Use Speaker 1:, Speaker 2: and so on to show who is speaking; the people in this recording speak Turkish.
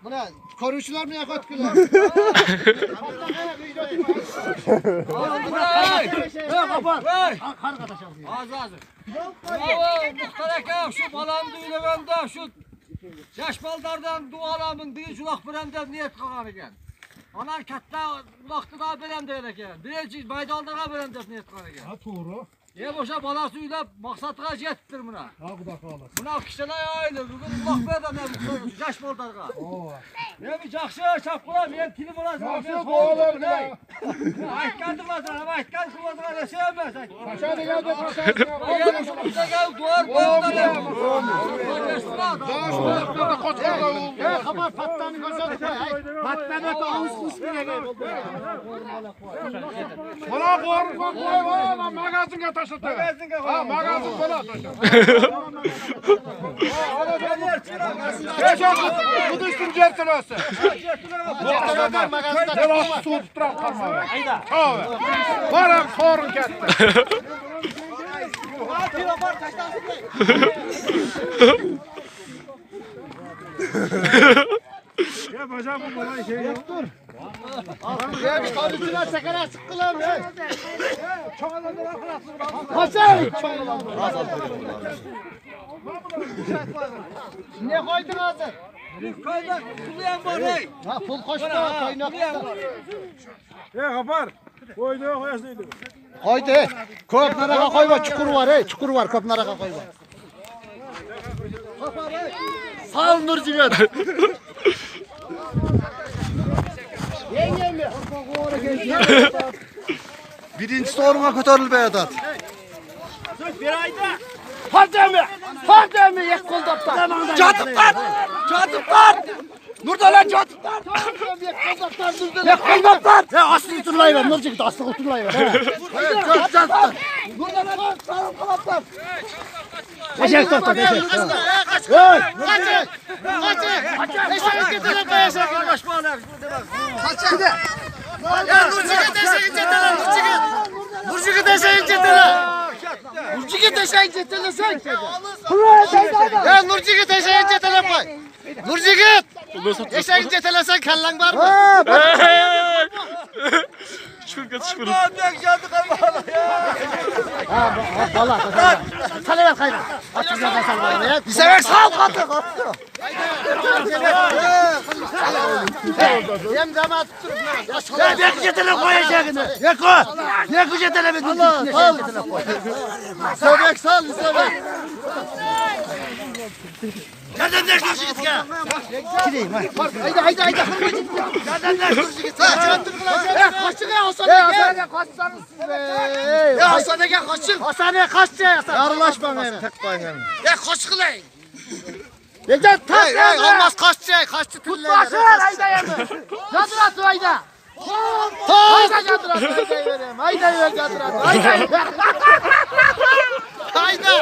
Speaker 1: Buna koruyucular mı yakıttılar?
Speaker 2: Muhtaraka şu balan düğülemende şu yaş baldardan dualamın bir culak biremden niyet kalan eken. Anan katta ulaqtı da biremde eken. Birinci maydaldağa biremde niyet kalan eken.
Speaker 3: Ha doğru.
Speaker 2: Ye boşa balasıyla maksatıga jettir buna.
Speaker 3: Ha bu da kalır.
Speaker 2: Buna kişiler aylı. Bugün ulaq biremden muhtaraka yaş baldarga. Ne bir жақсы шапқылар, мен тіліп оласың.
Speaker 3: Жақсы болар да.
Speaker 2: Айтқанды боласың, ama айтқан қыласың, әлі сүйемес.
Speaker 3: Kaça geldi kaça.
Speaker 1: Kapat pattanı gözüne. Pattanı ağız kısmına gel.
Speaker 3: Bana koy valla magazinga taşıtı. Ha magazin bana taşıtı. Bu düştüm certülösü. Ne var su tuturam kalmadı. Çağır. Varım sorun ketti. Ya bacağım bu bana şey yok.
Speaker 1: Ya bir koruyucular sekere sıktılar mı? Kaçay! Ne koydun hazır?
Speaker 2: Koyda kulayan var ey.
Speaker 1: Ha pul koştu kaynak.
Speaker 3: Kapar. Koydu koyasıydı.
Speaker 1: Koydu. Köp naraka koyma çukur var ey. Çukur var köp naraka koyma. Sağ ol Nurciğim. Yengem mi? Birinci soruna kötörül be Edat.
Speaker 2: Bir ayda.
Speaker 1: Hadi mi? Yek koldaptan.
Speaker 2: Catıplar! Catıplar! Nurdalan catıplar!
Speaker 1: Yek koldaptan. He aslı oturlayıver. Nurciğim aslı oturlayıver. Çok catıptan. Nurdalan sarım koldaptan. Eşek toptan eşek. Hey! Kaçın! Kaçın! Eşek getirin be eşek. Kaçın! Ya Nurciğim eşek getirin. Nurciğim eşek getirin. Nurciğim eşek getirin sen. Ya Nurciğim eşek getirin koy. Nurciğim! Eşek getirin sen kellen var mı?
Speaker 2: Şurada çıkırım. Allah'ım cadı kalmalı ya.
Speaker 1: Valla. Sana ver kaynak. Açık zaten sen bana ya. Bir sefer sağ ol katı. Hem zaman tutturup. Ya ne getirin koyacağını. Ne koy. Ne getirin. Allah sağ ol. Sebek sağ ol. Sebek. Nereden dersin git ya? Gireyim ha. Haydi. Nereden dersin git ya? Kaçın ya Hasan'a gel. Hasan'a kaçsanız siz be. Ya Hasan'a gel kaçın. Hasan'a kaç ya Hasan. Yarılaşma beni. Tek bayım. Ya kaç kılayın. Ya tak ya. Olmaz kaç ya. Kaçtı tüller. Tutmasın hayda yandı. Yadır atı hayda. Hayda yadır atı hayda vereyim. Hayda yadır atı. Hayda. Hayda.